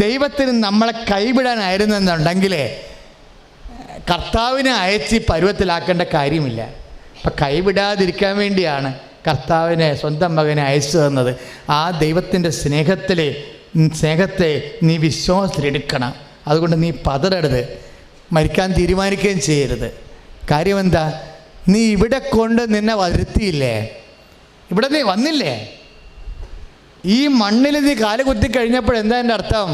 ദൈവത്തിന് നമ്മളെ കൈവിടാനായിരുന്നെന്നുണ്ടെങ്കിൽ കർത്താവിനെ അയച്ച് പരുവത്തിലാക്കേണ്ട കാര്യമില്ല. അപ്പം കൈവിടാതിരിക്കാൻ വേണ്ടിയാണ് കർത്താവിനെ സ്വന്തം മകനെ അയച്ചു തന്നത്. ആ ദൈവത്തിൻ്റെ സ്നേഹത്തെ നീ വിശ്വാസത്തിലെടുക്കണം. അതുകൊണ്ട് നീ പതറരുത്, മരിക്കാൻ തീരുമാനിക്കുകയും ചെയ്യരുത്. കാര്യം എന്താ? നീ ഇവിടെ കൊണ്ട് നിന്നെ വരുത്തിയില്ലേ, ഇവിടെ നീ വന്നില്ലേ, ഈ മണ്ണിൽ നീ കാല് കുത്തി കഴിഞ്ഞപ്പോൾ എന്താ എൻ്റെ അർത്ഥം?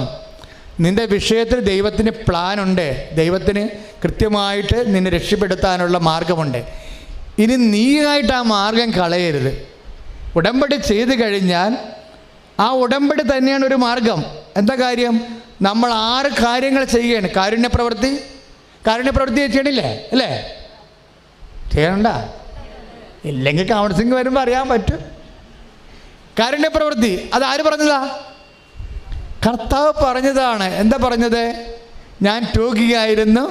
നിൻ്റെ വിഷയത്തിൽ ദൈവത്തിന് പ്ലാനുണ്ട്, ദൈവത്തിന് കൃത്യമായിട്ട് നിന്നെ രക്ഷപ്പെടുത്താനുള്ള മാർഗമുണ്ട്. ഇനി നീയായിട്ട് ആ മാർഗം കളയരുത്. ഉടമ്പടി ചെയ്ത് കഴിഞ്ഞാൽ ആ ഉടമ്പടി തന്നെയാണ് ഒരു മാർഗം. എന്താ കാര്യം? നമ്മൾ 6 കാര്യങ്ങൾ ചെയ്യുകയാണ്. കാരുണ്യപ്രവൃത്തി ചെയ്യണില്ലേ? അല്ലേ? ചെയ്യണ്ട, ഇല്ലെങ്കിൽ കൗൺസിലിംഗ് വരുമ്പോൾ അറിയാൻ പറ്റും. കാരുണ്യപ്രവൃത്തി അതാര് പറഞ്ഞതാ? കർത്താവ് പറഞ്ഞതാണ്. എന്താ പറഞ്ഞത്? ഞാൻ രോഗിയായിരുന്നു,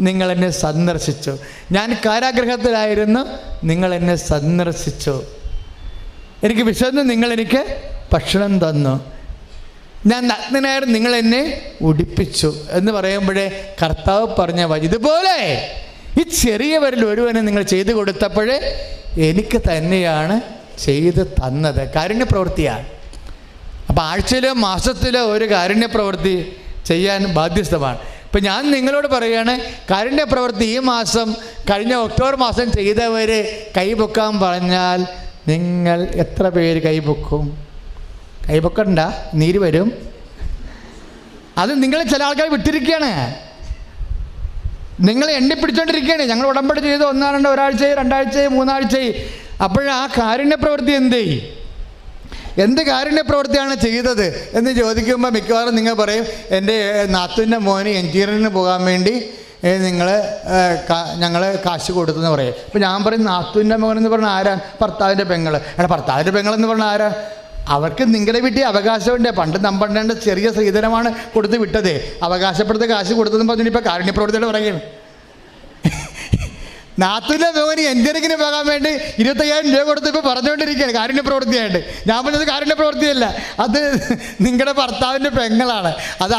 നിങ്ങൾ എന്നെ സന്ദർശിച്ചു. ഞാൻ കാരാഗൃഹത്തിലായിരുന്നു, നിങ്ങൾ എന്നെ സന്ദർശിച്ചു. എനിക്ക് വിശന്ന്, നിങ്ങൾ എനിക്ക് ഭക്ഷണം തന്നു. ഞാൻ നഗ്നനായിരുന്നു, നിങ്ങൾ എന്നെ ഉടുപ്പിച്ചു എന്ന് പറയുമ്പോഴേ കർത്താവ് പറഞ്ഞ ഇതുപോലെ ഈ ചെറിയവരിൽ ഒരുവനെ നിങ്ങൾ ചെയ്തു കൊടുത്തപ്പോഴേ എനിക്ക് തന്നെയാണ് ചെയ്ത് തന്നത്. കാരുണ്യപ്രവൃത്തിയാണ്. അപ്പോൾ ആഴ്ചയിലോ മാസത്തിലോ ഒരു കാരുണ്യപ്രവൃത്തി ചെയ്യാൻ ബാധ്യസ്ഥമാണ്. ഇപ്പം ഞാൻ നിങ്ങളോട് പറയുകയാണ്, കാരുണ്യപ്രവൃത്തി ഈ മാസം, കഴിഞ്ഞ ഒക്ടോബർ മാസം ചെയ്തവർ കൈപൊക്കാൻ പറഞ്ഞാൽ നിങ്ങൾ എത്ര പേര് കൈപൊക്കും? കൈപൊക്കണ്ട, നീര് വരും. അത് നിങ്ങൾ ചില ആൾക്കാർ വിട്ടിരിക്കുകയാണ്, നിങ്ങൾ എണ്ണിപ്പിടിച്ചോണ്ടിരിക്കുകയാണ്. ഞങ്ങൾ ഉടമ്പടി ചെയ്ത് 1, 2 ഒരാഴ്ചയായി, 2 ആഴ്ചയായി, 3 ആഴ്ചയായി. അപ്പോഴാ കാരുണ്യപ്രവൃത്തി എന്ത് കാരുണ്യപ്രവൃത്തിയാണ് ചെയ്തത് എന്ന് ചോദിക്കുമ്പോൾ മിക്കവാറും നിങ്ങൾ പറയും, എൻ്റെ നാത്തൂൻ്റെ മോന് എഞ്ചിനീയറിങ്ങിന് പോകാൻ വേണ്ടി ഞങ്ങൾ കാശ് കൊടുത്തെന്ന് പറയും. അപ്പോൾ ഞാൻ പറയും, നാത്തൂൻ്റെ മോനെന്ന് പറഞ്ഞാൽ ആരാണ്? ഭർത്താവിൻ്റെ പെങ്ങൾ. ഭർത്താവിൻ്റെ പെങ്ങളെന്ന് പറഞ്ഞാൽ ആരാ? അവർക്ക് നിങ്ങളുടെ വീട്ടിൽ അവകാശമുണ്ട്. പണ്ട് നമ്പണ്ടേണ്ട ചെറിയ സ്ത്രീധനമാണ് കൊടുത്ത് വിട്ടത്, അവകാശപ്പെടുത്ത കാശ് കൊടുത്തതെന്ന് പറഞ്ഞിപ്പോൾ കാരുണ്യപ്രവൃത്തിയോട് പറയുകയാണ്. നാത്തൂൻ്റെ മോന് എഞ്ചിനീയറിങ്ങിന് പോകാൻ വേണ്ടി 25,000 രൂപ കൊടുത്ത് ഇപ്പോൾ പറഞ്ഞുകൊണ്ടിരിക്കുകയാണ് കാരുണ്യപ്രവൃത്തിയായിട്ട്. ഞാൻ പറഞ്ഞത് കാരുണ്യപ്രവൃത്തിയല്ല, അത് നിങ്ങളുടെ ഭർത്താവിൻ്റെ പെങ്ങളാണ്. അത്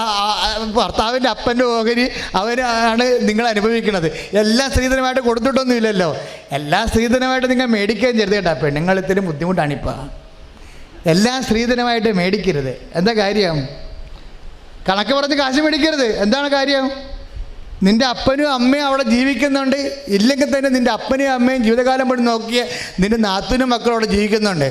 ഭർത്താവിൻ്റെ അപ്പൻ്റെ ഓഹരി അവരാണ് നിങ്ങൾ അനുഭവിക്കുന്നത്. എല്ലാം സ്ത്രീധനമായിട്ട് കൊടുത്തിട്ടൊന്നുമില്ലല്ലോ. എല്ലാം സ്ത്രീധനമായിട്ട് നിങ്ങൾ മേടിക്കുകയും ചെയ്ത് കേട്ടോ. പെണ്ണുങ്ങളിത്തിരി ബുദ്ധിമുട്ടാണിപ്പോൾ. എല്ലാം സ്ത്രീധനമായിട്ട് മേടിക്കരുത്. എന്താ കാര്യം? കണക്ക് പറഞ്ഞ് കാശ് മേടിക്കരുത്. എന്താണ് കാര്യം? നിൻ്റെ അപ്പനും അമ്മയും അവിടെ ജീവിക്കുന്നുണ്ട്. ഇല്ലെങ്കിൽ തന്നെ നിൻ്റെ അപ്പനെയും അമ്മയും ജീവിതകാലം മുഴുവൻ നോക്കിയ നിൻ്റെ നാത്തൂനും മക്കളും അവിടെ ജീവിക്കുന്നുണ്ട്.